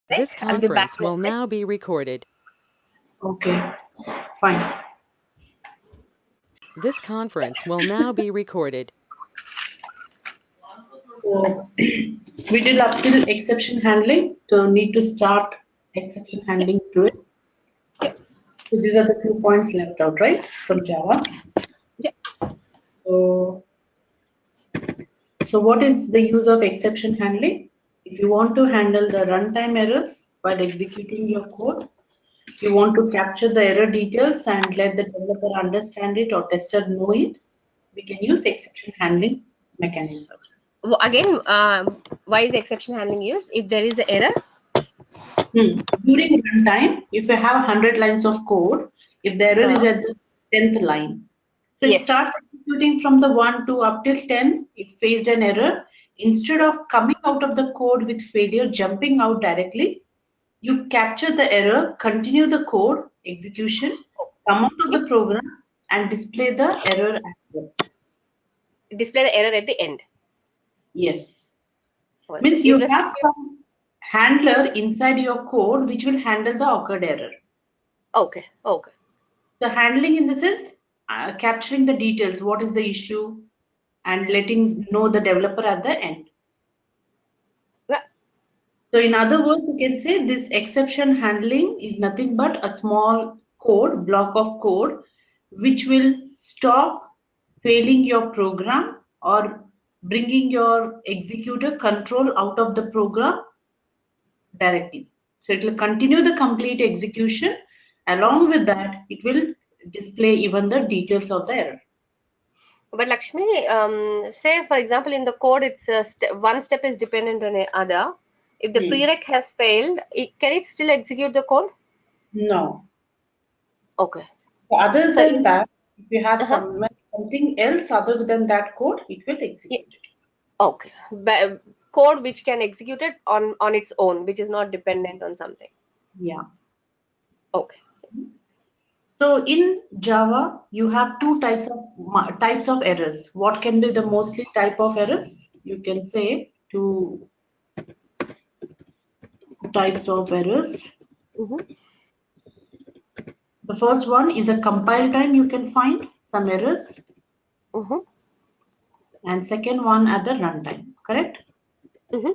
This I'll be back conference in a will sec. now be recorded. Okay, fine. This conference will now be recorded. So we did up till exception handling. So need to start exception Yeah, handling to it. yeah, So these are the few points left out, right, from Java. yeah. So, so what is the use of exception handling? If you want to handle the runtime errors while executing your code, you want to capture the error details and let the developer understand it or tester know it, we can use exception handling mechanism. Again, why is exception handling used? If there is an error, During runtime, if you have 100 lines of code, if the error is uh, at the 10th line, so it yes. starts executing from the 1 to up till 10, it faced an error. Instead of coming out of the code with failure, jumping out directly, you capture the error, continue the code execution, come out of Yep. the program, and display the error as well. Display the error at the end. Yes. Well, so Means you have irrespective. some handler inside your code which will handle the occurred error. Okay, okay. The handling in the sense capturing the details, what is the issue, and letting know the developer at the end. Yeah. So in other words, you can say this exception handling is nothing but a small code, block of code, which will stop failing your program or bringing your executor control out of the program directly. So it will continue the complete execution. Along with that, it will display even the details of the error. But Lakshmi, say for example in the code, it's one step is dependent on the other. If the Hmm. prereq has failed, can it still execute the code? No. Okay. So other So than that, if you have uh-huh. something else other than that code, it will Yeah. execute it. Okay. Code which can execute it on its own, which is not dependent on something. Yeah. Okay. So in Java, you have two types of errors. What can be the mostly type of errors? You can say two types of errors. Mm-hmm. The first one is a compile time. You can find some errors, Mm-hmm. and second one at the runtime. Correct? Mm-hmm.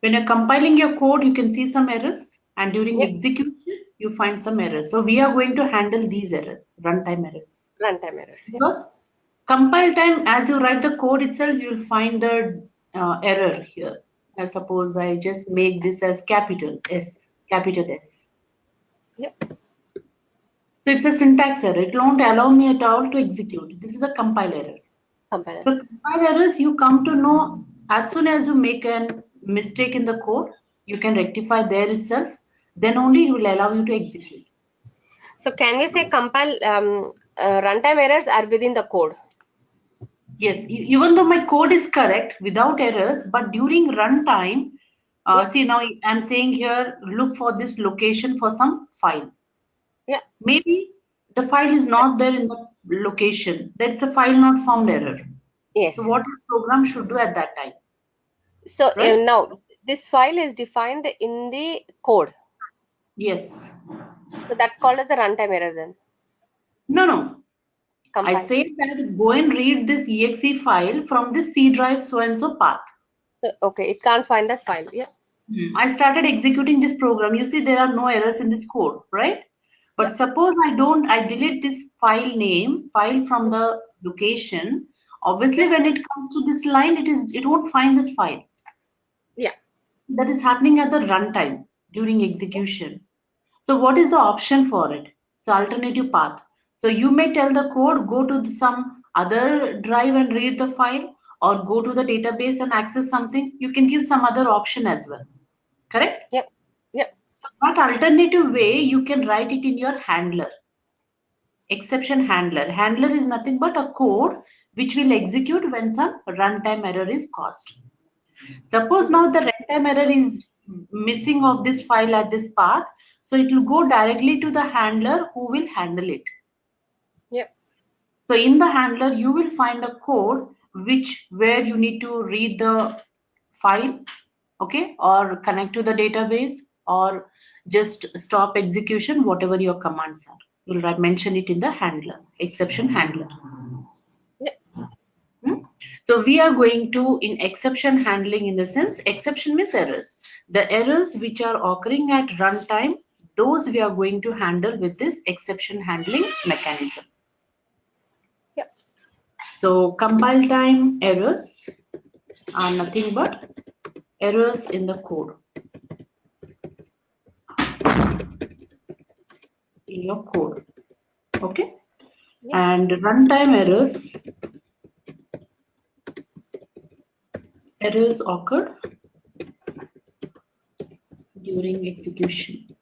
When you're compiling your code, you can see some errors, and during Yep. execution, you find some errors. So we are going to handle these errors, runtime errors. Runtime errors. Yeah. Because compile time, as you write the code itself, you'll find the error here. I suppose I just make this as capital S, capital S. Yep. So it's a syntax error. It won't allow me at all to execute. This is a compile error. Compile So compile errors, you come to know as soon as you make a mistake in the code, you can rectify there itself. Then only it will allow you to execute. So can we say compile runtime errors are within the code? Yes, even though my code is correct without errors, but during runtime, Yeah, see now I'm saying here, look for this location for some file. yeah. Maybe the file is not there in the location. That's a file not found error. Yes. So what the program should do at that time, So right? now this file is defined in the code. Yes. So that's called as the runtime error then. No, no. I Compile. said that go and read this exe file from this C drive so and so path. So, okay, it can't find that file. Yeah. I started executing this program. You see, there are no errors in this code, right? But Yeah. suppose I delete this file name, file from the location. Obviously, Yeah. when it comes to this line, it won't find this file. Yeah. That is happening at the runtime during execution. So what is the option for it? So alternative path. So you may tell the code, go to some other drive and read the file, or go to the database and access something. You can give some other option as well. Correct? Yeah. Yeah. That alternative way, you can write it in your handler, exception handler. Handler is nothing but a code which will execute when some runtime error is caused. Suppose Mm-hmm. now the runtime error is missing of this file at this path, so it will go directly to the handler who will handle it. Yeah. So in the handler, you will find a code where you need to read the file okay, or connect to the database, or just stop execution, whatever your commands are. You'll mention it in the handler, exception handler. So we are going to, in exception handling, in the sense, exception means errors. The errors which are occurring at runtime, those we are going to handle with this exception handling mechanism. Yeah. So compile time errors are nothing but errors in the code, in your code, okay? Yeah. And runtime errors occur during execution.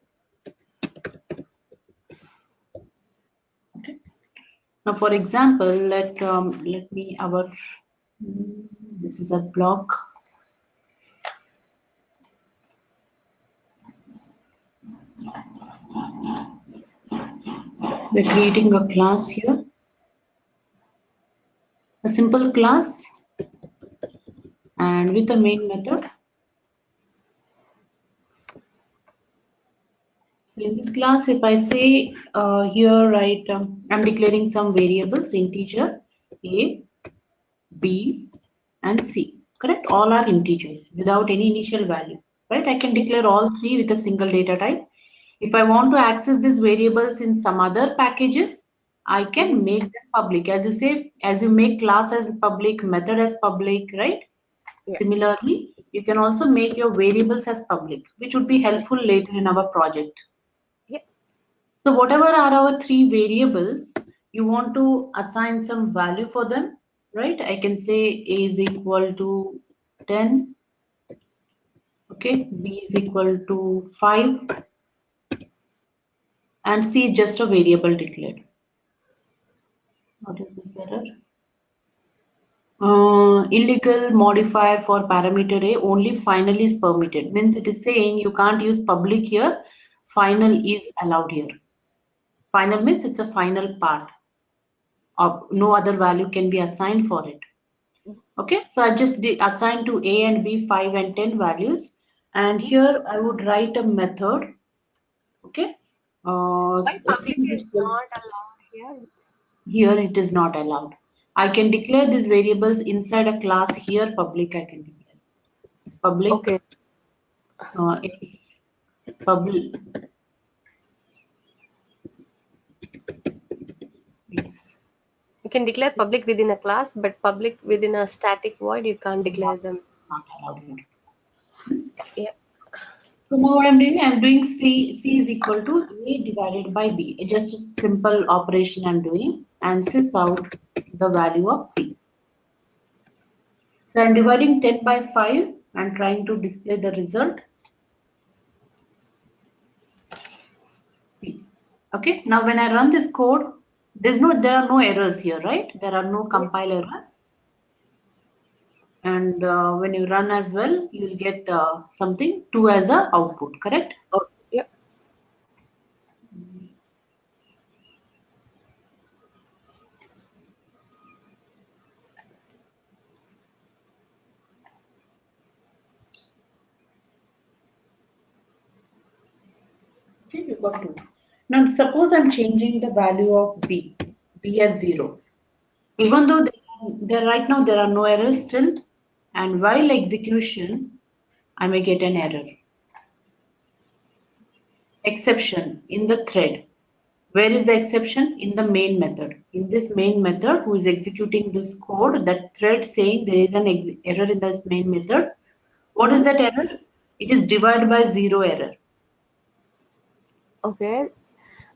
Okay. Now, for example, let me this is a block. We're creating a class here, a simple class, and with a main method. So in this class, if I say here, right, I'm declaring some variables, integer a, b, and c. Correct? All are integers without any initial value. Right? I can declare all three with a single data type. If I want to access these variables in some other packages, I can make them public. As you say, as you make class as public, method as public, right? Yeah. Similarly, you can also make your variables as public, which would be helpful later in our project. Yeah. So whatever are our three variables, you want to assign some value for them, right? I can say A is equal to 10, okay, B is equal to 5, and C is just a variable declared. What is this error? Illegal modifier for parameter A, only final is permitted. Means it is saying you can't use public here, final is allowed here. Final means it's a final part. No other value can be assigned for it. Okay, so I just assign to A and B 5 and 10 values, and here I would write a method. Okay, Why public is not allowed here? here it is not allowed. I can declare these variables inside a class. Here public I can declare. Public, Okay. it's public. It's You can declare public within a class, but public within a static void, you can't declare them. not allowed here. Yeah. So now what I'm doing, C is equal to A divided by B. It's just a simple operation I'm doing, and sys out the value of C. So I'm dividing 10 by 5 and trying to display the result. Okay, now when I run this code, there are no errors here, right? There are no compile errors. And when you run as well, you will get something 2 as a output, correct? Oh, yeah. Okay, you got 2. Now suppose I'm changing the value of B as 0. Even though right now there are no errors still, and while execution, I may get an error. Exception in the thread. Where is the exception? In the main method. In this main method, who is executing this code, that thread saying there is an error in this main method. What is that error? It is divide by 0 error. Okay.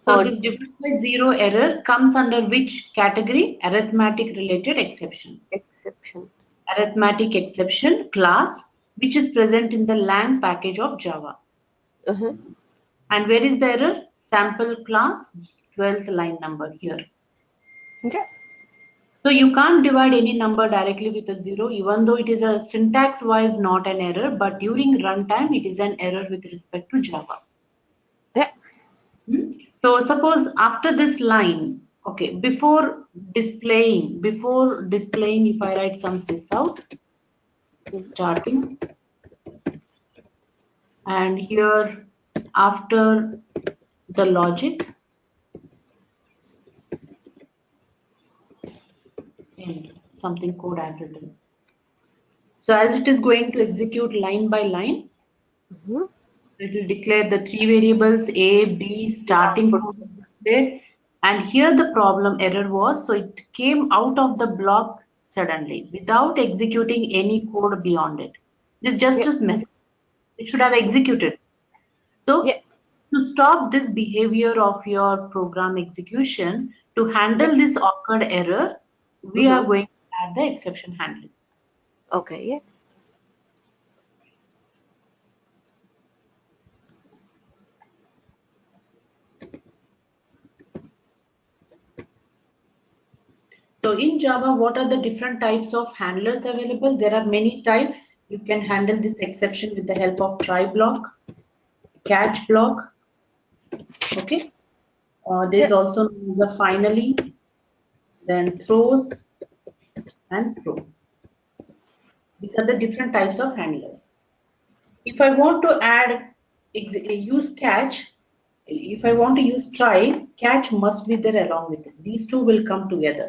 So this divide by 0 error comes under which category? Arithmetic related exceptions. Exception. Arithmetic exception class, which is present in the lang package of Java. And where is the error? Sample class, 12th line number here. Okay. So you can't divide any number directly with a 0, even though it is a syntax wise not an error, but during runtime it is an error with respect to Java. Yeah. So suppose after this line, okay, before displaying, if I write some sys out, starting And here after the logic, end, something code I've written. So as it is going to execute line by line, Mm-hmm. it will declare the three variables A, B, starting Output. from the display. And here the problem error was, so it came out of the block suddenly without executing any code beyond it. It's just Yeah. a message. It should have executed. Yeah. So to stop this behavior of your program execution, to Yeah. handle this occurred error, we are Mm-hmm. going to add the exception handling. Okay. Yeah. So in Java, what are the different types of handlers available? There are many types. You can handle this exception with the help of try block, catch block. Okay. There's Yeah. also known as a finally, then throws and throw. These are the different types of handlers. If I want to add, use catch, if I want to use try, catch must be there along with it. These two will come together.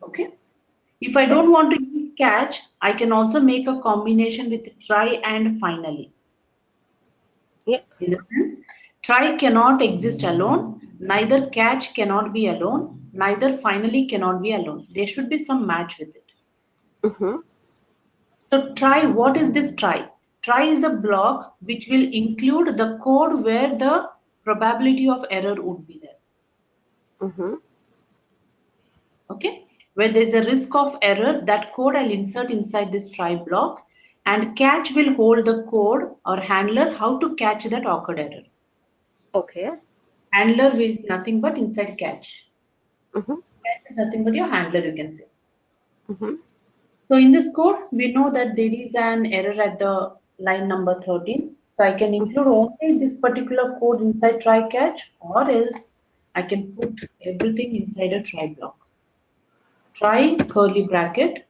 Okay. If I Yeah. don't want to use catch, I can also make a combination with try and finally. Yeah. In the sense, try cannot exist alone, neither catch cannot be alone, neither finally cannot be alone. There should be some match with it. Mm-hmm. So try, what is this try? Try is a block which will include the code where the probability of error would be there. Mm-hmm. Okay, where there's a risk of error, that code I'll insert inside this try block, and catch will hold the code or handler how to catch that occurred error. Okay. Handler is nothing but inside catch. Mm-hmm. Catch is nothing but your handler, you can say. Mm-hmm. So in this code, we know that there is an error at the line number 13. So I can Mm-hmm. include only this particular code inside try catch, or else I can put everything inside a try block. Try curly bracket,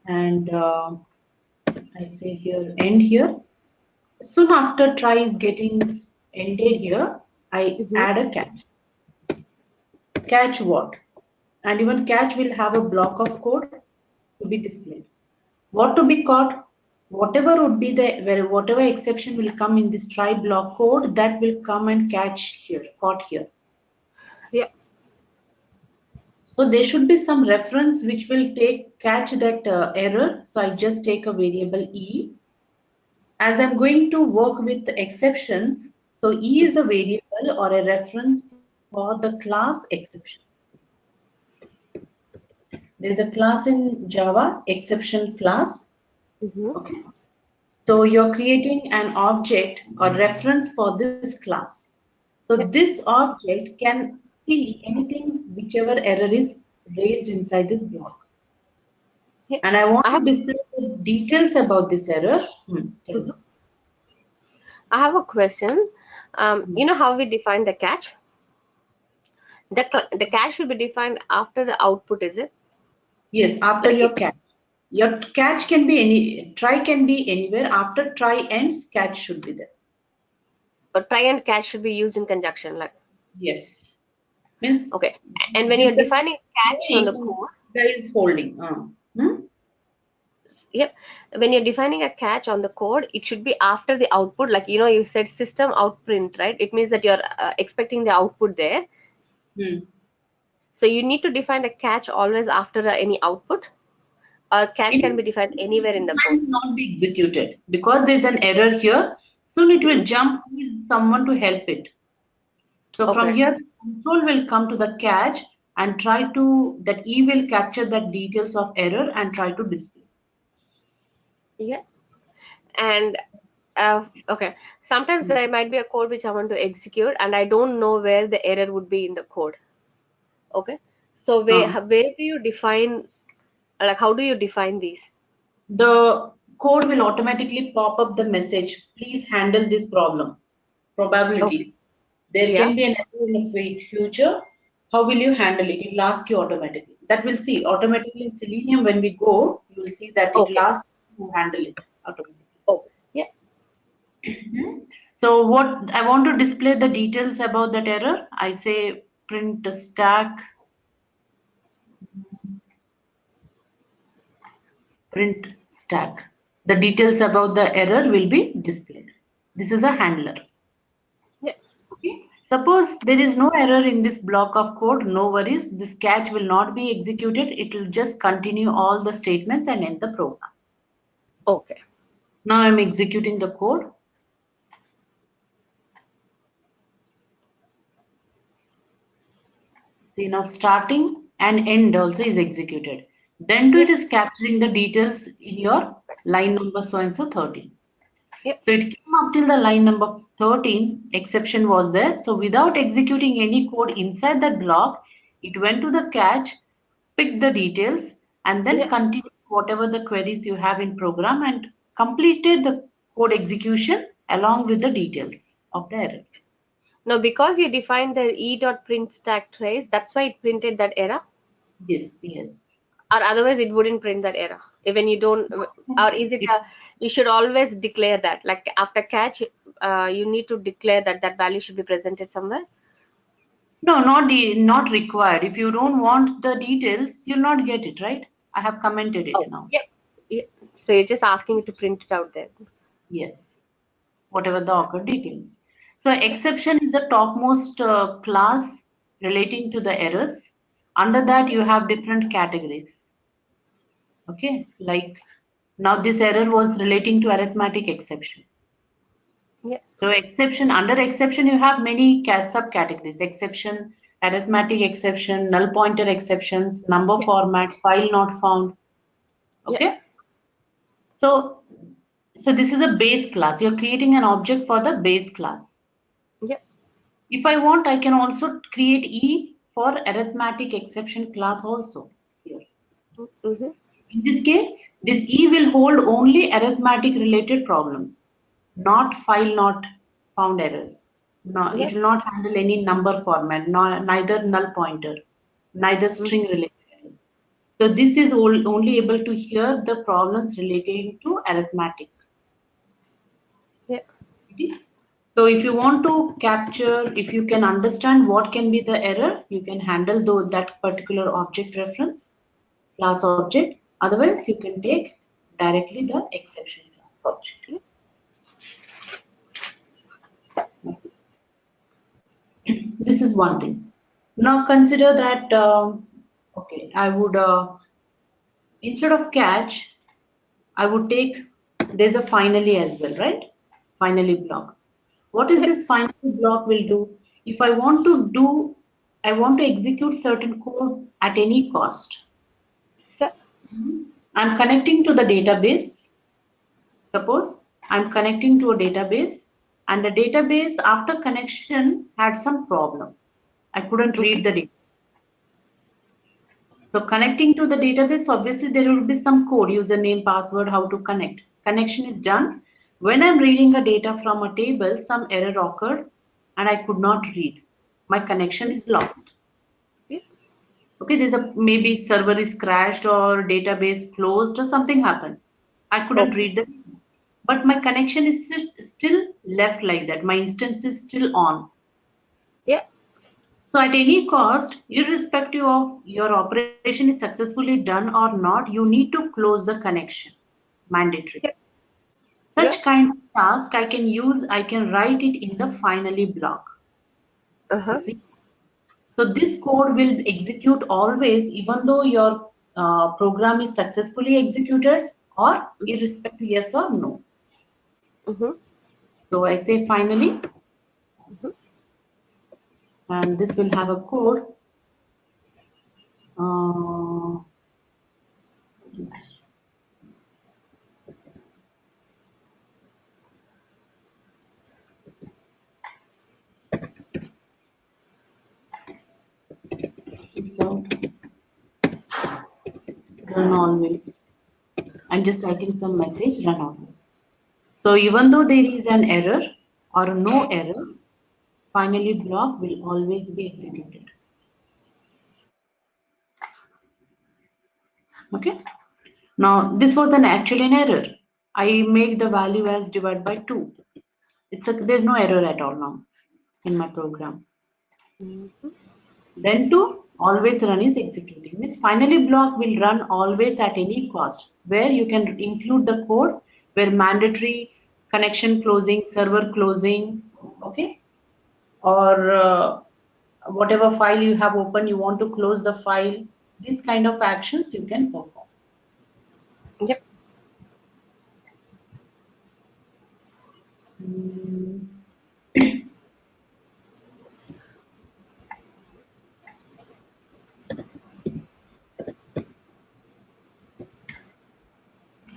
and I say here end here. Soon after try is getting ended here, I Mm-hmm. add a catch. Catch what? And even catch will have a block of code to be displayed. What to be caught? Whatever would be the, well, whatever exception will come in this try block code, that will come and catch here, caught here. Yeah. So there should be some reference which will catch that error. So I just take a variable e. As I'm going to work with the exceptions, so e is a variable or a reference for the class exceptions. There is a class in Java, exception class. Mm-hmm. Okay. So you're creating an object or reference for this class. So Yeah. this object can see anything, whichever error is raised inside this block. Yeah. And I want I to have. display the details about this error. Tell me. Mhm. I have a question. Hmm. You know how we define the catch? The catch should be defined after the output, is it? Yes, after Like your it, catch. Your catch can be try can be anywhere. After try ends, catch should be there. or try and catch should be used in conjunction. Like, Yes. Means okay. And when this you're is the defining catch on the trying, code, guy is holding. yep. When you're defining a catch on the code, it should be after the output. Like, you said system out print, right? It means that you're expecting the output there. Hmm. So you need to define the catch always after any output. Or catch can be It defined anywhere in the code. might not be executed because there's an error here. Soon it will Hmm. jump with someone to help it. So from Okay. here, control will come to the catch and try to, that E will capture the details of error and try to display. Yeah. And okay. Sometimes Hmm. there might be a code which I want to execute, and I don't know where the error would be in the code. Okay. So Uh, where do you define, like, how do you define these? the code will automatically pop up the message, please handle this problem. Okay. Probability. There Yeah. can be an error in the future. How will you handle it? It will ask you automatically. That will see automatically in Selenium when we go, you will see that it will Okay. ask you to handle it automatically. So what I want to display the details about that error. I say print stack, print stack. The details about the error will be displayed. This is a handler. Yeah. Okay. Suppose there is no error in this block of code, no worries. This catch will not be executed. It will just continue all the statements and end the program. Okay. Now I'm executing the code. See, now starting and end also is executed. Then to it is capturing the details in your line number so and so 13. Yep. So it came up till the line number 13, exception was there. So without executing any code inside that block, it went to the catch, picked the details, and then Yep. continued whatever the queries you have in program and completed the code execution along with the details of the error. Now, because you defined the e.print stack trace, that's why it printed that error, Yes, yes. or otherwise it wouldn't print that error. Even you don't, or is it? It, You should always declare that. Like after catch, you need to declare that that value should be presented somewhere. no, not required. If you don't want the details, you'll not get it, right? I have commented it Oh, now. yep. Yep. So you're just asking it to print it out there. Yes, whatever the occurred details. So exception is the topmost class relating to the errors. Under that, you have different categories. Okay, like now this error was relating to arithmetic exception. Yeah. So exception, under exception, you have many subcategories: exception, arithmetic exception, null pointer exceptions, number Yeah. format, file not found. Yeah. Okay. So, so this is a base class. You're creating an object for the base class. Yeah. If I want, I can also create E for arithmetic exception class also here. Mm-hmm. In this case, this E will hold only arithmetic related problems, not file not found errors. No, Yeah. it will not handle any number format, neither null pointer, neither Mm. string related errors. So this is only able to hear the problems relating to arithmetic. Yeah. Okay. So if you want to capture, if you can understand what can be the error, you can handle that particular object reference, class object. Otherwise, you can take directly the exception class object. This is one thing. Now consider that, okay, I would, instead of catch, I would take, there's a finally as well, right? Finally block. What is Yeah. this finally block will do? If I want to do, I want to execute certain code at any cost. Yeah. I'm connecting to the database. Suppose I'm connecting to a database and the database after connection had some problem. I couldn't Mm-hmm. read the data. So connecting to the database, obviously there will be some code, username, password, how to connect. Connection is done. When I'm reading the data from a table, some error occurred and I could not read. My connection is lost. Yeah. Okay, there's a maybe server is crashed or database closed or something happened. I couldn't Okay. read the data. But my connection is still left like that. My instance is still on. Yeah. So at any cost, irrespective of your operation is successfully done or not, you need to close the connection. Mandatory. Yeah. Yeah. Such kind of task I can use, I can write it in the finally block. Uh-huh. You see? So this code will execute always, even though your program is successfully executed or irrespective yes or no. Mm-hmm. So I say finally, Mm-hmm. and this will have a code. Uh, so run always. I'm just writing some message, run always. So even though there is an error or no error, finally block will always be executed. Okay. Now this was actually an error. I make the value as divided by 2. There's no error at all now in my program. Mhm. Then to always run is executing. Means finally block will run always at any cost, where you can include the code where mandatory connection closing, server closing, okay, or whatever file you have open, you want to close the file. These kind of actions you can perform. Yep. Mm,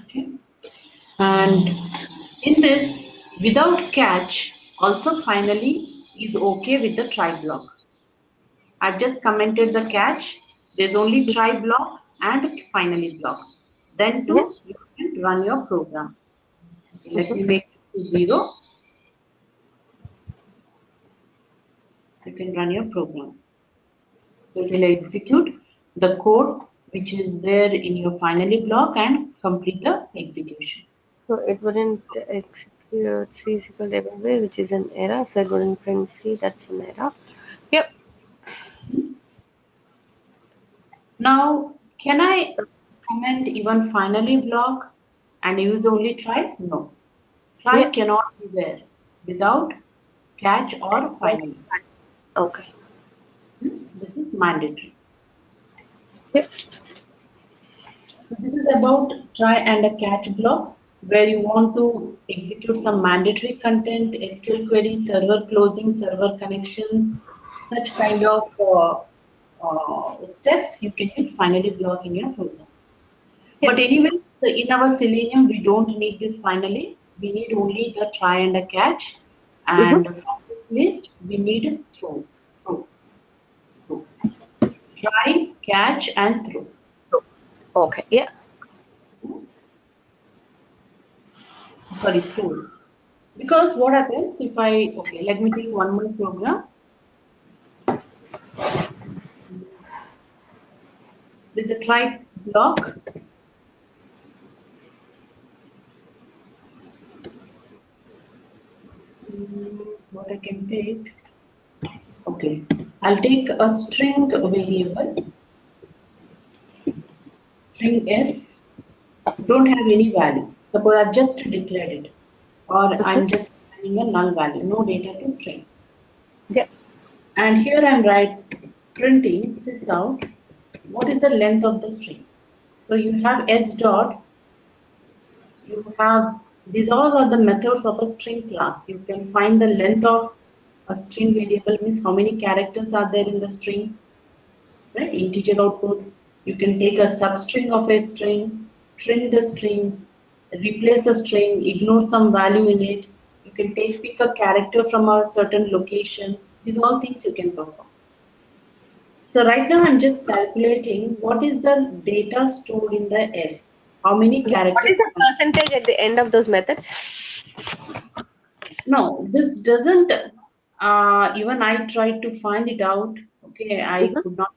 okay. And in this, without catch, also finally is okay with the try block. I've just commented the catch. There's only try block and finally block. Then Yeah. to you can run your program. Okay, let Mhm. me make it to 0. You can run your program. So it will execute the code which is there in your finally block and complete the execution. So it wouldn't execute C is equal to ABB, which is an error. So it wouldn't print C. That's an error. Yep. Now, can I comment even finally block and use only try? No. Try Yep. cannot be there without catch or finally. Okay. This is mandatory. Yep. So this is about try and a catch block where you want to execute some mandatory content, SQL query, server closing, server connections, such kind of steps. You can use finally block in your program. Yep. But anyway, so in our Selenium, we don't need this finally. We need only the try and a catch. Mm-hmm. And from this list, we need throws. Throw. Try, catch, and throw. Okay. Yeah. Sorry, throws. Because what happens if okay, let me take one more program. There's a try block. What I can take. Okay, I'll take a string variable. String S don't have any value. Suppose I've just declared it, or Mm-hmm. I'm just adding a null value, no data to string. Yep. And here I'm printing this out. What is the length of the string? So you have s dot. You have these all are the methods of a string class. You can find the length of a string variable means how many characters are there in the string, right? Integer output. You can take a substring of a string, trim the string, replace the string, ignore some value in it. You can pick a character from a certain location. These all things you can perform. So right now I'm just calculating what is the data stored in the S. How many Yeah. What characters? is the percentage at the end of those methods? No, this doesn't. Even I tried to find it out. Okay, I Mm-hmm. could not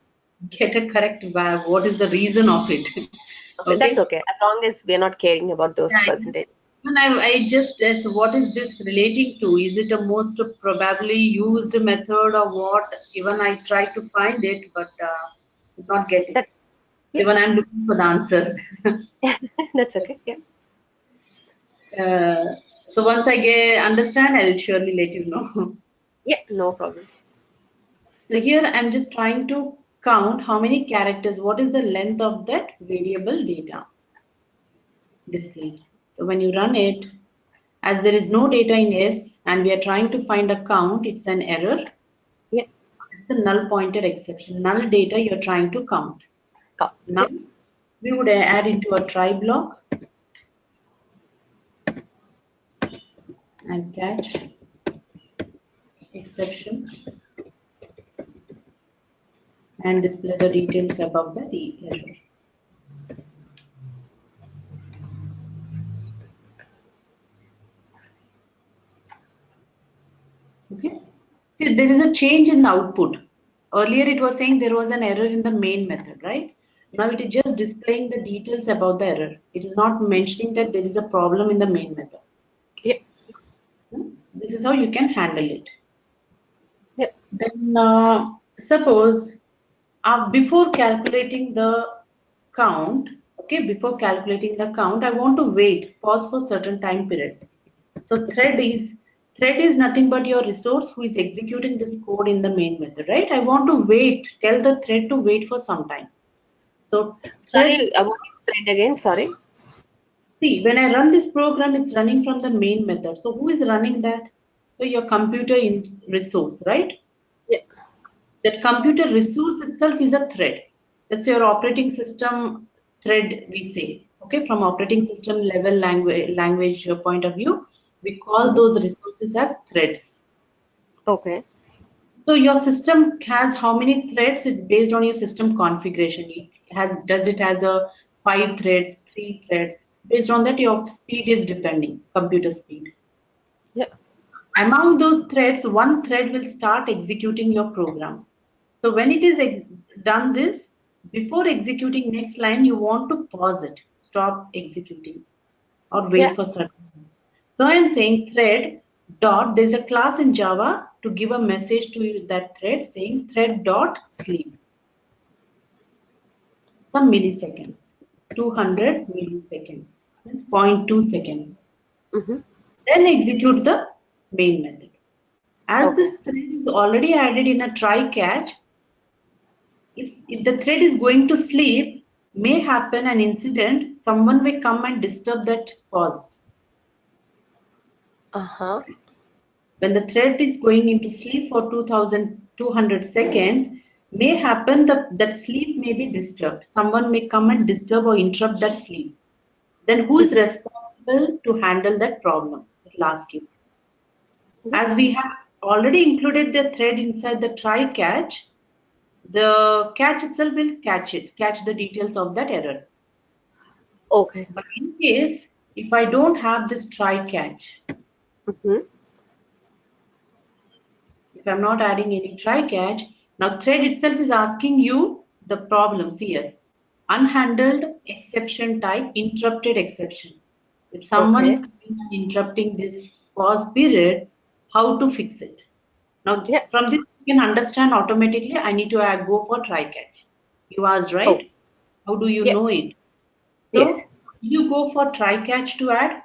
get a correct what is the reason of it. Okay, that's Okay. okay. As long as we're not caring about those Yeah, percentages. and I just so what is this relating to? Is it a most probably used method or what? Even I tried to find it, but could not get it. That yeah. Even I'm looking for the answers. That's okay. Yeah. uh, so once I understand, I'll surely let you know. Yeah. No problem. So here I'm just trying to count how many characters, what is the length of that variable data displayed. So when you run it, as there is no data in S and we are trying to find a count, it's an error. Yeah. It's a null pointer exception. Null data you're trying to count. Go. Now Yeah. we would add into a try block and catch exception and display the details about the error. Okay. See, there is a change in the output. Earlier it was saying there was an error in the main method, right? Now it is just displaying the details about the error. It is not mentioning that there is a problem in the main method. Yeah. This is how you can handle it. Yep. Then suppose before calculating the count, okay, before calculating the count, I want to pause for certain time period. So thread is nothing but your resource who is executing this code in the main method, right? I want to wait, tell the thread to wait for some time. So thread, Sorry, what is thread again? Sorry. see, when I run this program, it's running from the main method. So who is running that? So your computer resource, right? Yeah. That computer resource itself is a thread. That's your operating system thread, we say. Okay, from operating system level language point of view, we call those resources as threads. Okay. So your system has how many threads? It's based on your system configuration. Does it has a 5 threads, 3 threads? Based on that, your speed is depending, computer speed. Yeah. Among those threads, one thread will start executing your program. So when it is done this, before executing next line, you want to pause it, stop executing, or wait Yeah. for certain time. So I am saying thread dot, there's a class in Java to give a message to that thread saying thread dot sleep. Some milliseconds, 200 milliseconds, means 0.2 seconds. Mm-hmm. Then execute the main method. As Okay. this thread is already added in a try catch, if the thread is going to sleep, may happen an incident, someone may come and disturb that pause. Uh-huh. When the thread is going into sleep for 2200 seconds, may happen that sleep may be disturbed. Someone may come and disturb or interrupt that sleep. Then who is responsible to handle that problem? It will ask you. As we have already included the thread inside the try catch, the catch itself will catch the details of that error. Okay. But in case, if I don't have this try catch, Mm-hmm. if I'm not adding any try catch, now thread itself is asking you the problems here. Unhandled exception type, interrupted exception. If someone is Okay. coming and interrupting this pause period, how to fix it? Now, Yeah. from this, you can understand automatically, I need to go for try catch. You asked, Oh, right? How do you yeah. know it? Yes. So, you go for try catch to add.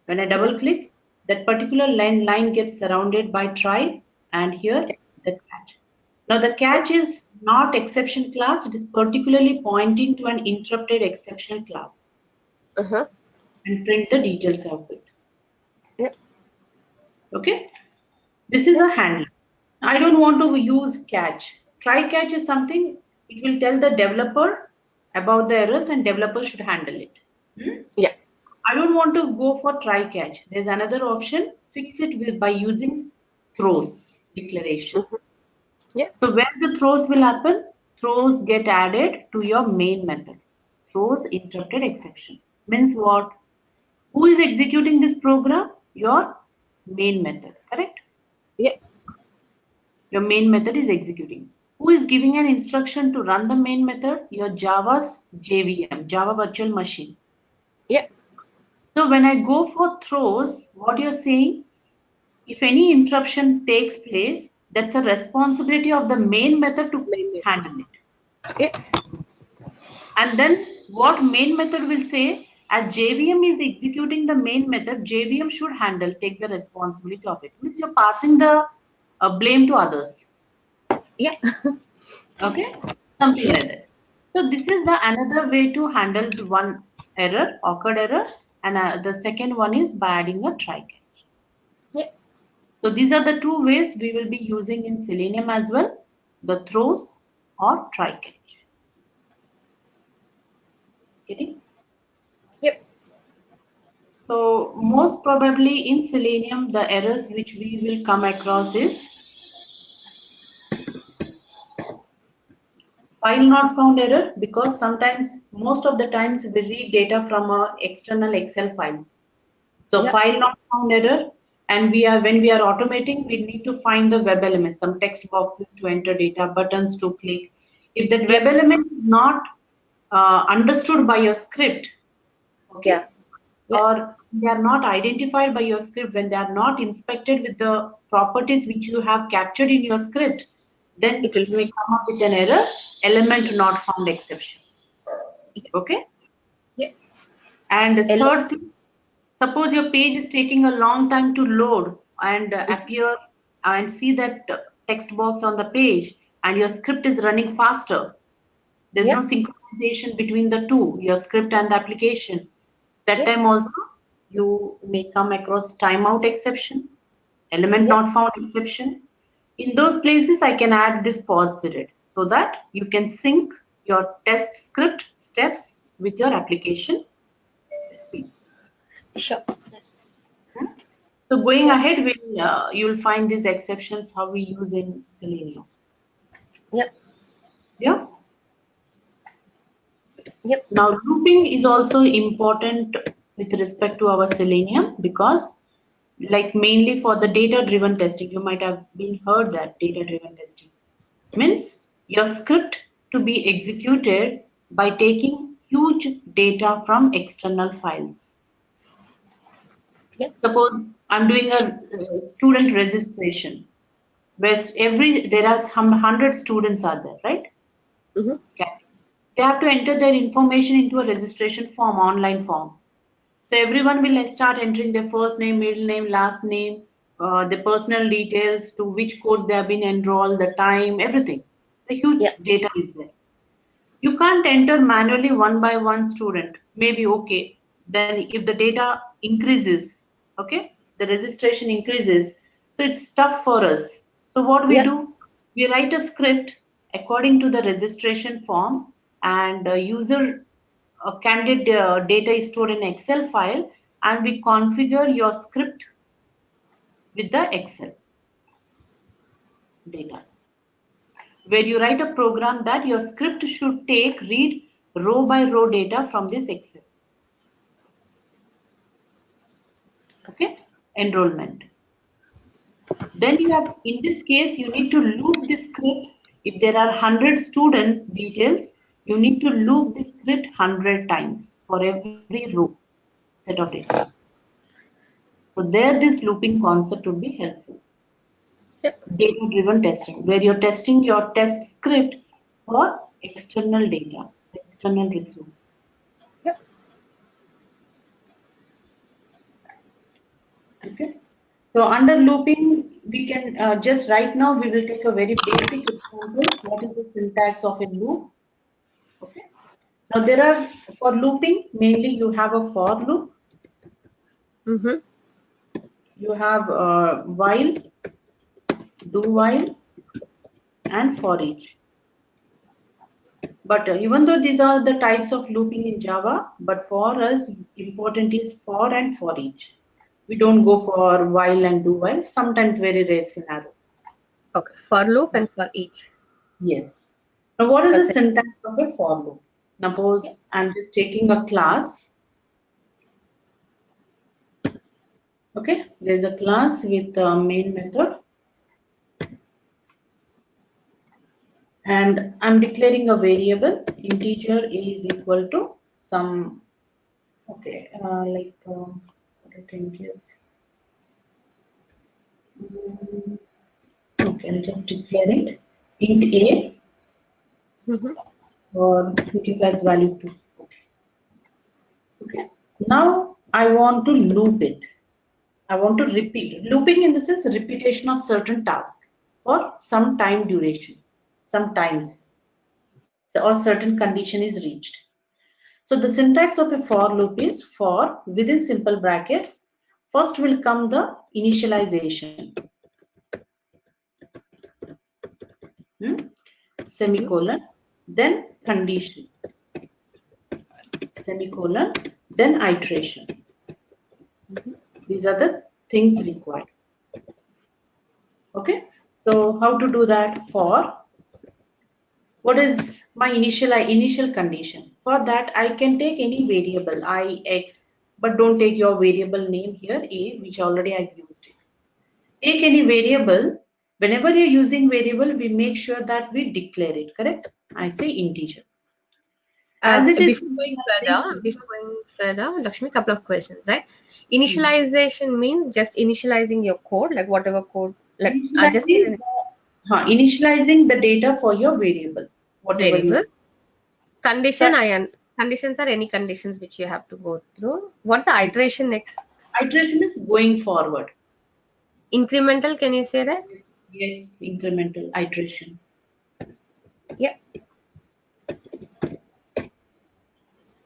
When I Mm-hmm. double click, that particular line gets surrounded by try, and here the catch. Now the Yeah. catch is not exception class, it is particularly pointing to an interrupted exception class Uh-huh. and print the details of it. Yeah. Okay, this is Yeah. a handler. I don't want to use catch. Try catch is something, it will tell the developer about the errors and developer should handle it. Hmm? Yeah. I don't want to go for try catch. There's another option, fix it by using throws declaration. Mm-hmm. Yeah. So where the throws will happen, throws get added to your main method. Throws interrupted exception. Means what? Who is executing this program? Your main method, correct? Yeah. Your main method is executing. Who is giving an instruction to run the main method? Your Java's JVM, Java Virtual Machine. Yeah. So when I go for throws, what you're saying, if any interruption takes place, that's a responsibility of the main method to Main method. handle it. Yeah. And then what main method will say, as JVM is executing the main method, JVM should take the responsibility of it. Means you're passing the blame to others. Yeah. Okay, something like that. So this is the another way to handle the one error, occurred error, and the second one is by adding a try catch. Yeah. So these are the two ways we will be using in Selenium as well, the throws or try catch. Getting? Yep. So most probably in Selenium, the errors which we will come across is file not found error, because sometimes, most of the times we read data from our external Excel files. So Yeah. file not found error, and when we are automating, we need to find the web elements, some text boxes to enter data, buttons to click. If that web Yeah. element is not understood by your script, Yeah. okay, Yeah. or they are not identified by your script, when they are not inspected with the properties which you have captured in your script, then It will. you may come up with an error, element not found exception. Okay? Yeah. And the Ele- third thing, suppose your page is taking a long time to load and appear and see that text box on the page, and your script is running faster. There's no Yeah. synchronization between the two, your script and the application. That Yeah. time also you may come across timeout exception, element Yeah. not found exception. In those places, I can add this pause period so that you can sync your test script steps with your application speed. Sure. So going Yeah. ahead, you'll find these exceptions how we use in Selenium. Yep. Yeah. Yep. Now looping is also important with respect to our Selenium, because like mainly for the data-driven testing, you might have been heard that data-driven testing means your script to be executed by taking huge data from external files. Yep. Suppose I'm doing a student registration where there are some 100 students are there, right? Mm-hmm. Okay. They have to enter their information into a registration form, online form. So everyone will start entering their first name, middle name, last name, the personal details, to which course they have been enrolled, the time, everything. The huge Yeah. data is there. You can't enter manually one by one student. Maybe okay. Then if the data increases, okay, the registration increases, so it's tough for us. So what we Yeah. do, we write a script according to the registration form, and user candidate data is stored in Excel file, and we configure your script with the Excel data, where you write a program that your script should read row by row data from this Excel. Okay, enrollment. Then you have, in this case, you need to loop the script. If there are 100 students details, you need to loop the script 100 times for every row set of data. So there, this looping concept would be helpful. Yep. Data-driven testing, where you're testing your test script for external data, external resource. Yep. Okay. So under looping, we can just right now we will take a very basic example. What is the syntax of a loop? Okay. Now there are, for looping, mainly you have a for loop, Mm-hmm. you have while, do while, and for each. But even though these are the types of looping in Java, but for us important is for and for each. We don't go for while and do while. Sometimes very rare scenario. Okay. For loop and for each. Yes. Now, what is the Okay. syntax of a for loop? Yeah. Suppose I'm just taking a class. Okay, there's a class with a main method, and I'm declaring a variable integer a is equal to some. Okay, what I can give. Okay, I'll just declare it int a Mm-hmm. or multiplies value 2. Okay. Okay. Now I want to loop it. I want to repeat. Looping in the sense repetition of certain task for some time duration, sometimes, or certain condition is reached. So the syntax of a for loop is for within simple brackets. First will come the initialization, semicolon, then condition, semicolon, then iteration. These are the things required. Okay. So how to do that? For what is my initial condition? For that, I can take any variable I, X, but don't take your variable name here, A, which already I've used it. Take any variable. Whenever you're using variable, we make sure that we declare it, correct? I say integer. As it is, Before going further, Lakshmi, couple of questions, right? Initialization means just initializing your code, like whatever code, like just Initializing the data for your variable, whatever variable. you. Condition, conditions are any conditions which you have to go through. What's the iteration next? Iteration is going forward. Incremental, can you say that? Yes, incremental iteration. Yeah.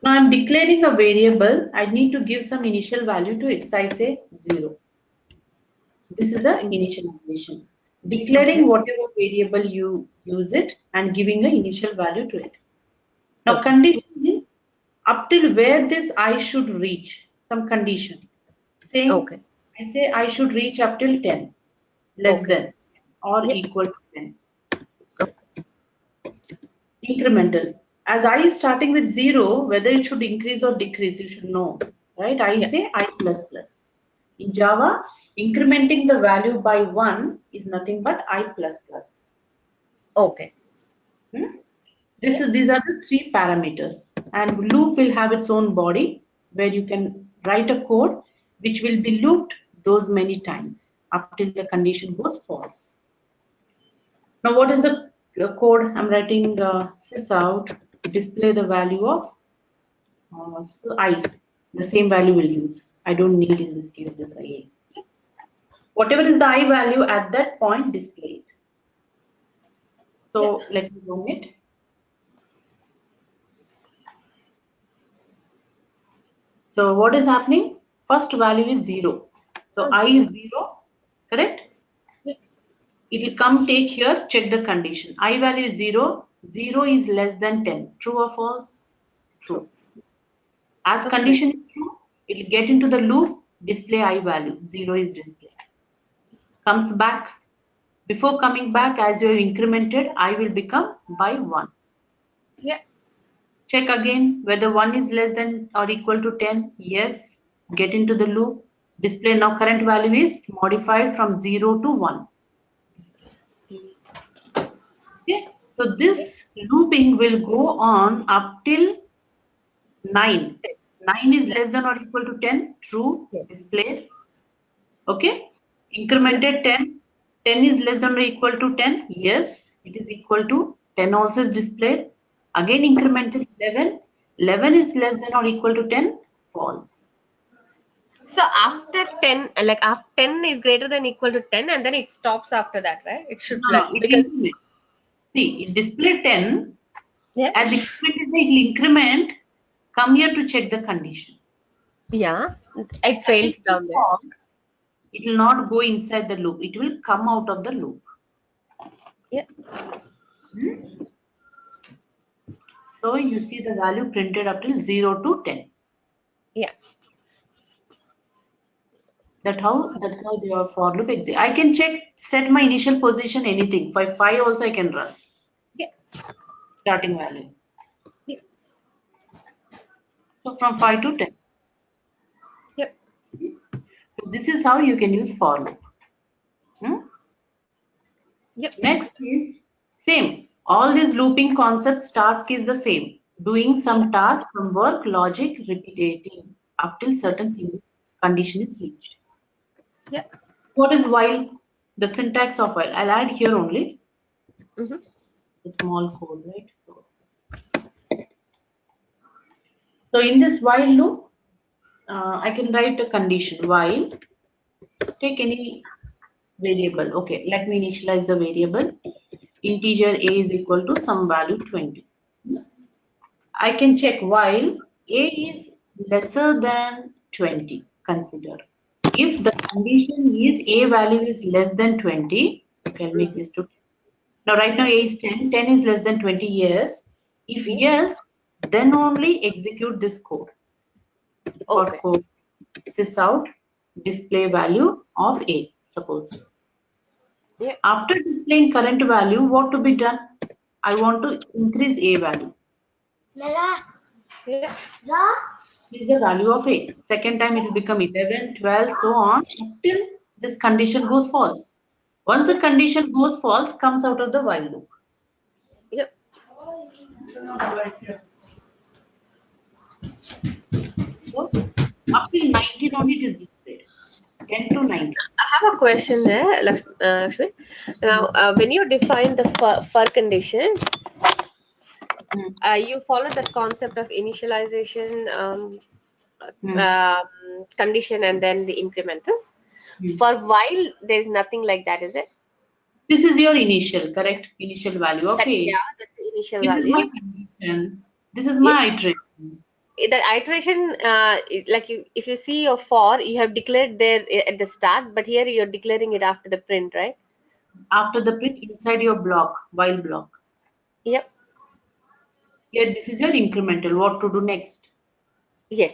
Now I'm declaring a variable. I need to give some initial value to it. So I say 0. This is an initialization. Declaring whatever variable you use it and giving an initial value to it. Now condition is up till where this I should reach. Some condition. Saying I say I should reach up till 10. Less than or equal to 10. Incremental. As I is starting with 0, whether it should increase or decrease, you should know. Right? I say I plus plus. In Java, incrementing the value by 1 is nothing but I plus plus. Okay. These are the 3 parameters. And loop will have its own body where you can write a code which will be looped those many times up till the condition goes false. Now what is the code? I'm writing sysout display the value of I. The same value will use. I don't need in this case this IA. Whatever is the I value at that point, display it. So let me run it. So what is happening? First value is 0. So I is 0, correct? It will come take here, check the condition. I value is 0. 0 is less than 10. True or false? True. As condition is true, it will get into the loop, display I value. 0 is displayed. Comes back. Before coming back, as you have incremented, I will become by 1. Yeah. Check again whether 1 is less than or equal to 10. Yes. Get into the loop. Display now current value is modified from 0 to 1. Okay. So this looping will go on up till 9. 9 is less than or equal to 10. True. Displayed. Okay. Incremented 10. 10 is less than or equal to 10. Yes. It is equal to 10 also is displayed. Again incremented 11. 11 is less than or equal to 10. False. So after 10, like after 10 is greater than equal to 10, and then it stops after that, right? It should see, it display 10. As incremented, it will increment. Come here to check the condition. Yeah, it fails down there. It will not go inside the loop. It will come out of the loop. Yeah. So you see the value printed up till 0 to 10. Yeah. That's how your for loop exists. I can set my initial position, anything. For 5 also I can run. Yeah. Starting value. Yeah. So from 5 to 10. Yep. So this is how you can use for loop. Yep. Next is same. All these looping concepts, task is the same. Doing some task, some work, logic, repeating up till certain condition is reached. Yeah. What is while? The syntax of while. I'll add here only. The small code, right? So in this while loop, I can write a condition while. Take any variable. Okay, let me initialize the variable. Integer a is equal to some value 20. I can check while a is lesser than 20. Consider if the condition is a value is less than 20. Okay, I'll make this to 10. Now right now a is 10. 10 is less than 20. Yes. If yes, then only execute this code. For code sysout display value of a. Suppose. Yeah. After displaying current value, what to be done? I want to increase a value. Yeah. Is the value of a. Second time it will become 11, 12, so on until this condition goes false. Once the condition goes false, comes out of the while loop. Yep. So, Up till 19 only it is displayed. 10 to 19. I have a question there, Lakshmi. Now, when you define the for condition, Hmm. you follow that concept of initialization, Hmm. condition, and then the incremental. Hmm. For while, there's nothing like that, is it? This is your initial, correct? Initial value of That, A. yeah, that's the initial This is my value. condition. This is Yeah, my iteration. the iteration, like if you see your for, you have declared there at the start, but here you're declaring it after the print, right? After the print inside your block, while block. Yep. Here, this is your incremental. What to do next? Yes.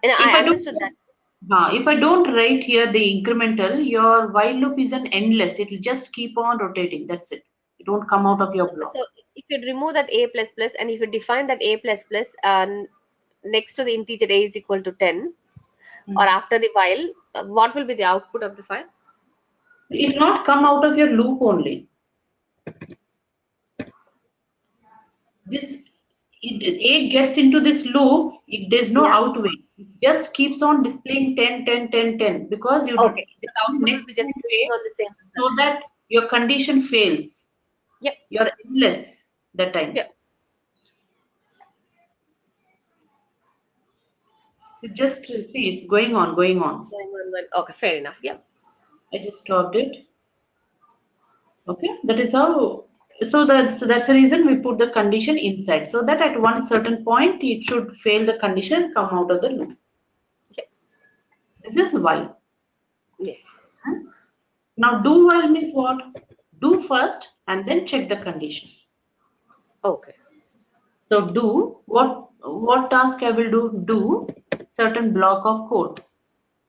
And If I I don't, understood that. if I don't write here the incremental, your while loop is an endless. It will just keep on rotating. That's it. It won't come out of your block. So if you remove that a plus plus and if you define that a plus plus next to the integer a is equal to 10 or Hmm. after the while, what will be the output of the file? It will not come out of your loop only. This A gets into this loop. There's no Yeah. outway. It just keeps on displaying 10, 10, 10, 10 because you do Okay. The output will next be just way moving on the same so result. that your condition fails. Yep. You're endless that time. Yep. So just see, it's going on, going on. Going on, going. Okay, fair enough. Yep. I just stopped it. Okay, that is how. So that's the reason we put the condition inside, so that at one certain point it should fail the condition, come out of the loop. Yep. This is while. Yes. Now do while means what? Do first and then check the condition. Okay. So do what task I will do? Do certain block of code.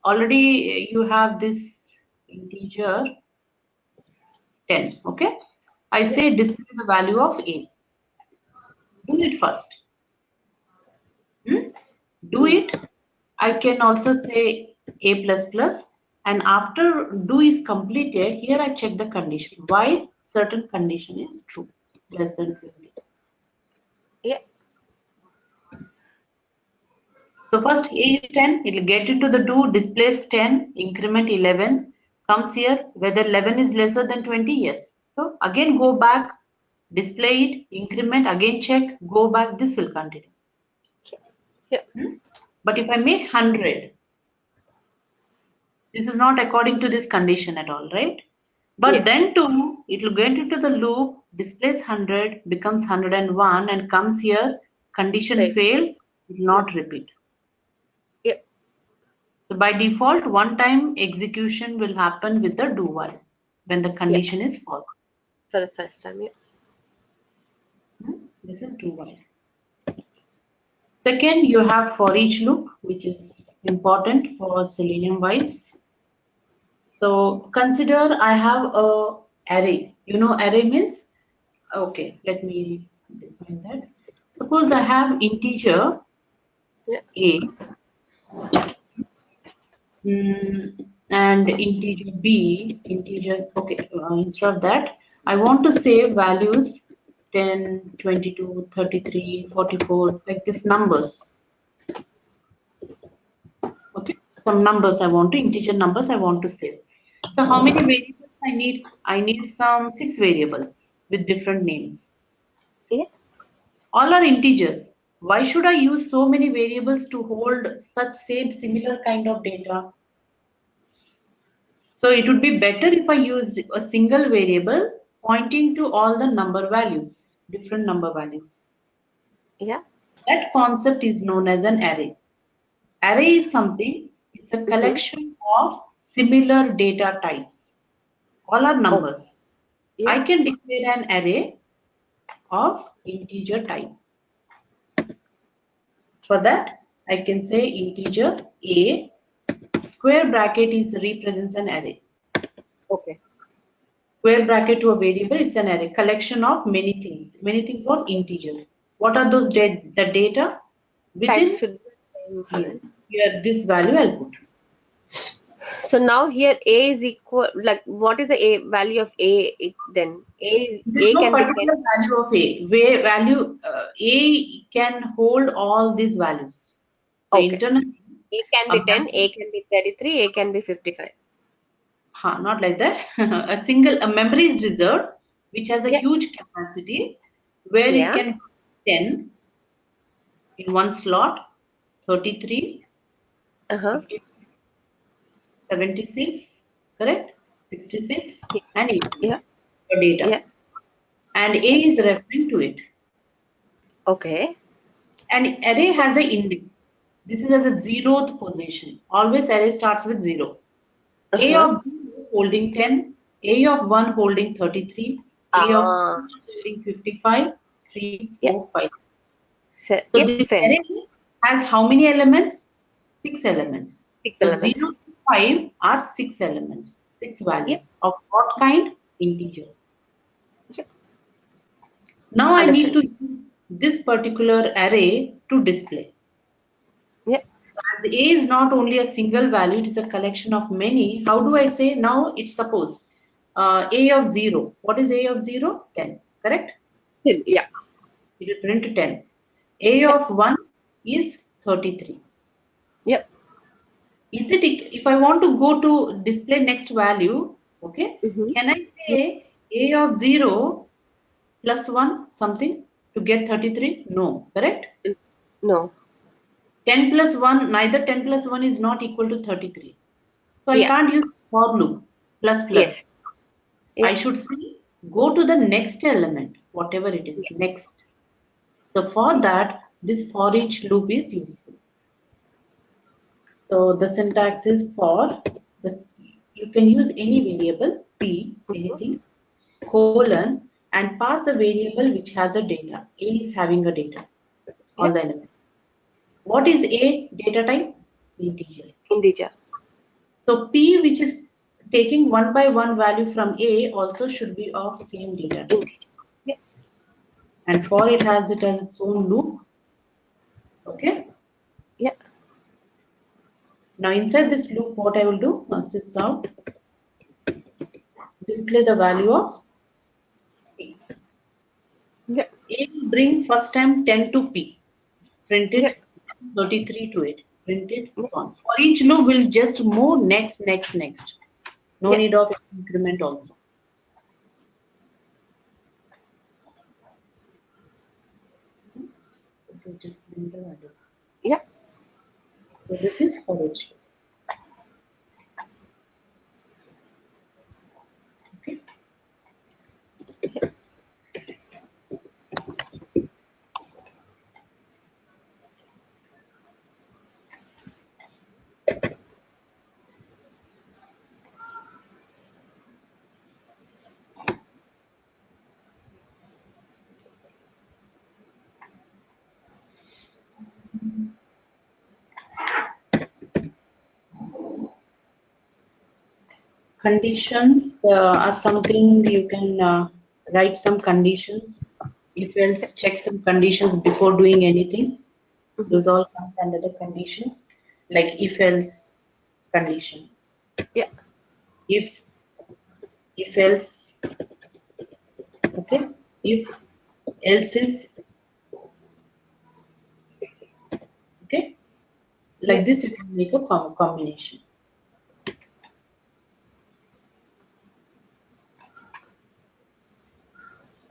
Already you have this integer 10. Okay. I Yep. say display the value of A. Do it first. Hmm? Do Mm. it. I can also say A plus plus, and after do is completed, here I check the condition. Why certain condition is true, less than 20. Yep. So first A is 10, it will get into the do, displays 10, increment 11, comes here, whether 11 is lesser than 20, yes. So again go back, display it, increment, again check, go back, this will continue. Yep. But if I make 100, this is not according to this condition at all, right? But Yes. then too, it will get into the loop, displays 100, becomes 101 and comes here, condition Fair. fail, it will Yep. not repeat. Yep. So by default, one time execution will happen with the do while when the Yep. condition is false. For the first time. Yep. This is do while. Second, you have for each loop, which is important for Selenium wise. So consider I have a array. You know array means? Okay, let me define that. Suppose I have integer Yep. A and integer B, integer, okay, instead of that, I want to save values 10, 22, 33, 44, like this numbers. Okay, some numbers I want to, integer numbers I want to save. So how many variables I need? I need some 6 variables with different names. Yep. All are integers. Why should I use so many variables to hold such same similar kind of data? So it would be better if I use a single variable pointing to all the number values, different number values. Yeah. That concept is known as an array. Array is something, it's a Mm-hmm. collection of similar data types. All are Oh. numbers. I Yep. can declare an array of integer type. For that, I can say integer A, square bracket is represents an array. Okay. Square bracket to a variable, it's an array, collection of many things. Many things what? Integers. What are those the data? Types Within should be the same for it. here, this value I'll put. So now here A is equal, like what is the A value of A then? There's A no can be 10. particular value of A. Where value A can hold all these values. So Okay. internally, A can be 10, A can be 33, A can be 55. Not like that. A memory is reserved, which has a Yeah. huge capacity, where it Yeah. can be 10 in one slot, 33, Uh-huh. 50, 76, correct? 66 and 80 Yeah. for data. Yeah. And A is referring to it. Okay. And array has an index. This is at the zeroth position. Always array starts with 0. A Uh-huh. of 0 holding 10, A of 1 holding 33, A of 2 Ah. holding 55, 3, Yeah. 4, 5. So, So yeah, this fair. array has how many elements? 6 elements. 6 So elements. 0 to 5 are 6 elements, 6 Yeah. values. Of what kind? Integer. Yeah. Now I need Understood. to use this particular array to display. Yeah. As A is not only a single value, it is a collection of many. How do I say? Now it's suppose A of 0. What is A of 0? 10. Correct? Yeah. It will print 10. A Yeah. of 1 is 33. Yeah. Is it, if I want to go to display next value, okay, Mm-hmm. can I Yeah. say A of 0 plus 1 something to get 33? No, correct? No. 10 plus 1, neither 10 plus 1 is not equal to 33. So I Yeah. can't use for loop plus Yes. plus. Yeah. I should say go to the next element, whatever it is, Yeah. next. So for that, this for each loop is useful. So the syntax is for this. You can use any variable p, Mm-hmm. anything, colon, and pass the variable which has a data. A is having a data, Yeah. all the elements. What is A data type? Integer. Integer. So P, which is taking one by one value from A, also should be of same data type. Integer. Yeah. And for it has its own loop. Okay. Yeah. Now inside this loop, what I will do, sys out, display the value of P. Yeah. A will bring first time 10 to P, print Yeah. it, 33 to it, print it, Yeah. so on. For each loop, we'll just move next, next, next. No Yeah. need of increment also. So to just print the values. Yeah. So this is for each loop. Okay. Conditions are something you can write some conditions. If else, check some conditions before doing anything. Mm-hmm. Those all comes under the conditions, like if else condition. Yeah. If else, okay. If else if, okay. Yeah. Like this, you can make a combination.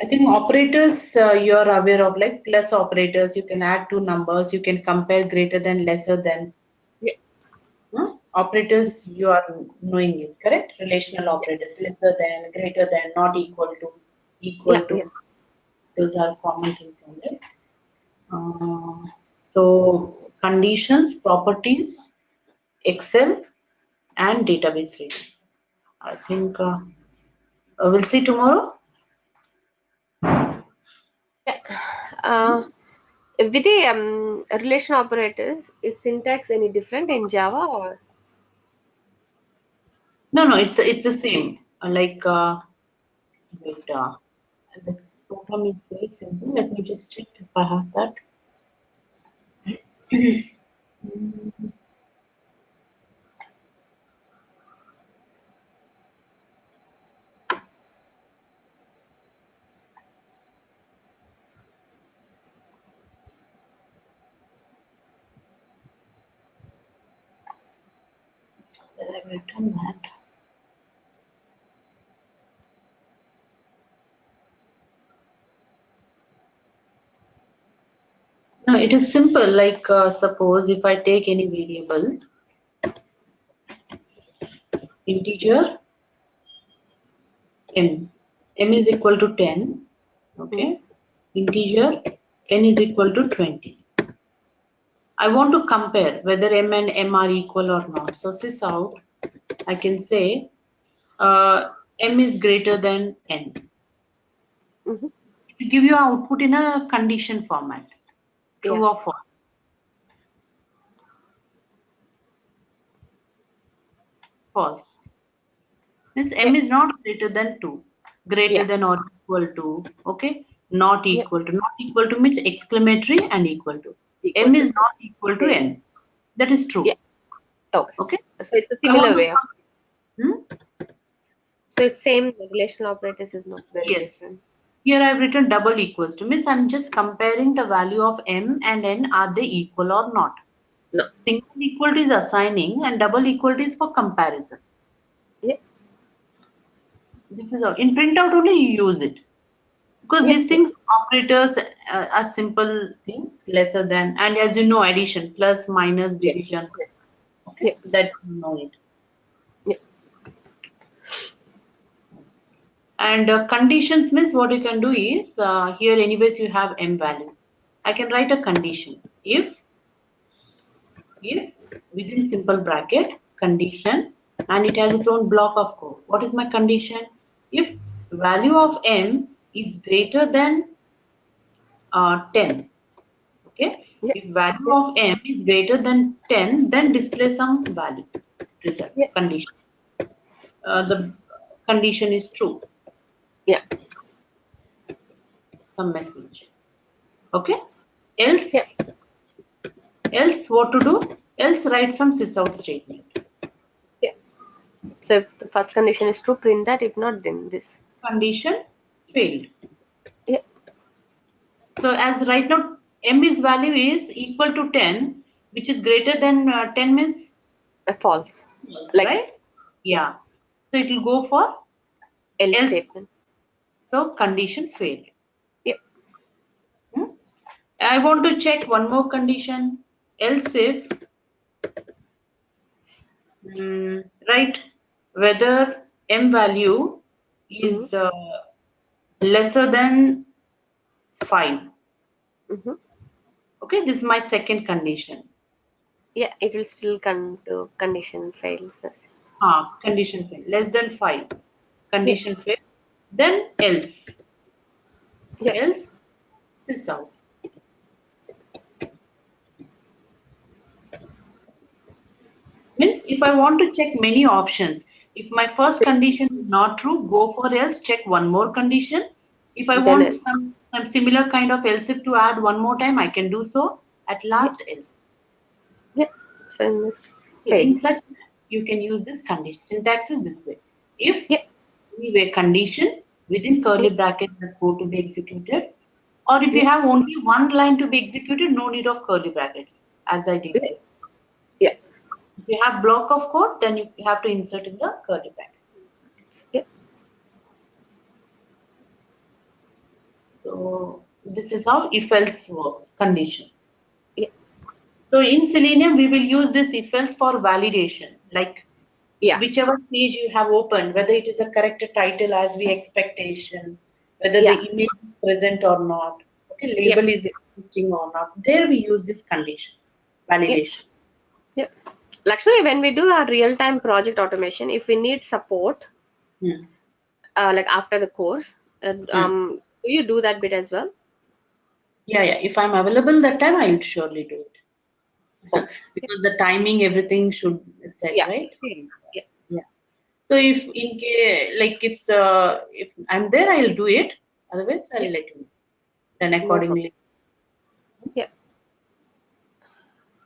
I think operators you're aware of, like plus operators. You can add two numbers. You can compare greater than, lesser than. Yeah. Operators, you are knowing it, correct? Relational operators, lesser than, greater than, not equal to, Yeah. equal Yeah. to. Those are common things only. So conditions, properties, Excel, and database reading. I think we'll see tomorrow. Yeah. With the relation operators, is syntax any different in Java or? No, no, it's the same. Like wait, this program is very simple. Let me just check if I have that. Where I've written that. No, it is simple. Like suppose if I take any variable, integer m, m is equal to 10. Okay, integer n is equal to 20. I want to compare whether m and m are equal or not. So sys out, I can say m is greater than n. Mhm. To give you output in a condition format, true Yeah. or false. False. This m Yeah. is not greater than 2, greater Yeah. than or equal to, okay? Not Yeah. equal to. Not equal to means exclamatory and equal to. Equal M to. is not equal to Yeah. n. That is Yeah. true. Okay. Okay? So it's a I want similar to way of. So it's same relational operators is not very yes. different. Here I've written double equals to means I'm just comparing the value of m and n, are they equal or not. No. Single equal to is assigning and double equal to is for comparison. Yeah. This is all. In printout only you use it. Because Yeah. these things, operators are simple thing, lesser than, and as you know, addition, plus, minus, Yeah. division. Yeah. Okay, Yeah. that you know it. Yeah. And conditions means what you can do is here, anyways, you have m value. I can write a condition. If within simple bracket condition, and it has its own block of code. What is my condition? If value of m is greater than 10. Okay, Yeah. if value Yeah. of m is greater than 10, then display some value result Yeah. condition. The condition is true, Yeah. some message. Okay, else Yeah. else what to do? Else write some sysout statement. Yeah. So if the first condition is true, print that. If not, then this. Condition failed. Yeah. So as right now m is value is equal to 10, which is greater than 10 means False. false, Like right? Yeah. So it will go for else else. statement. So condition failed. Yeah. Hmm? I want to check one more condition. Else if, right, whether m value Mm-hmm. is lesser than 5. Mm-hmm. Okay, this is my second condition. Yeah. It will still come to condition fails. Condition fail. Less than 5. Yeah. Condition fail. Then else. Yeah. Else is out. Means if I want to check many options, if my first condition is not true, go for else, check one more condition. If I Then want else. some similar kind of else if to add one more time, I can do so. At Yeah. last else. Yeah. So in this So in fails. such you can use this condition. Syntax is this way. If Yeah. anyway condition within curly Yeah. bracket the code to be executed, or if you Yeah. have only one line to be executed, no need of curly brackets, as I did Yeah. this. Yeah. If you have block of code, then you have to insert in the curly brackets. Yeah. So this is how if else works, condition. Yeah. So in Selenium, we will use this if else for validation, like Yeah. whichever page you have opened, whether it is a correct title as we expectation, whether the Yeah. image is present or not, okay, Yeah. label is existing or not. There we use these conditions, Yeah. validation. Yeah. Lakshmi, when we do our real-time project automation, if we need support, Hmm. like after the course, Hmm. do you do that bit as well? Yeah, yeah. If I'm available that time, I'll surely do it. Okay. Because the timing, everything should set, Yeah. right? Yeah. Yeah. So if in case, like if I'm there, I'll do it. Otherwise, I'll Yeah. let you know. Then No problem. accordingly. Yeah.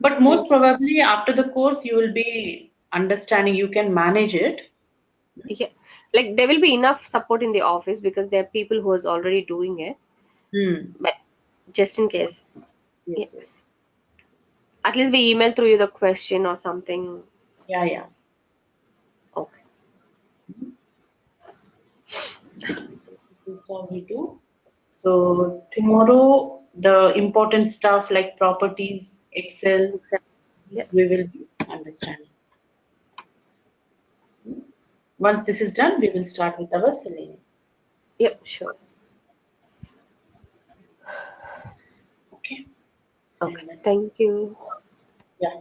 But most Thank you. probably after the course, you will be understanding. You can manage it. Yeah. Like there will be enough support in the office because there are people who is already doing it. Hmm. But just in case, yeah. Yes, yes. At least we email through you the question or something. Yeah, yeah. is how we do. So tomorrow, the important stuff like properties, Excel, Yeah. we will be understanding. Once this is done, we will start with our Selenium. Yep, sure. Okay. Okay. Thank you. Yeah.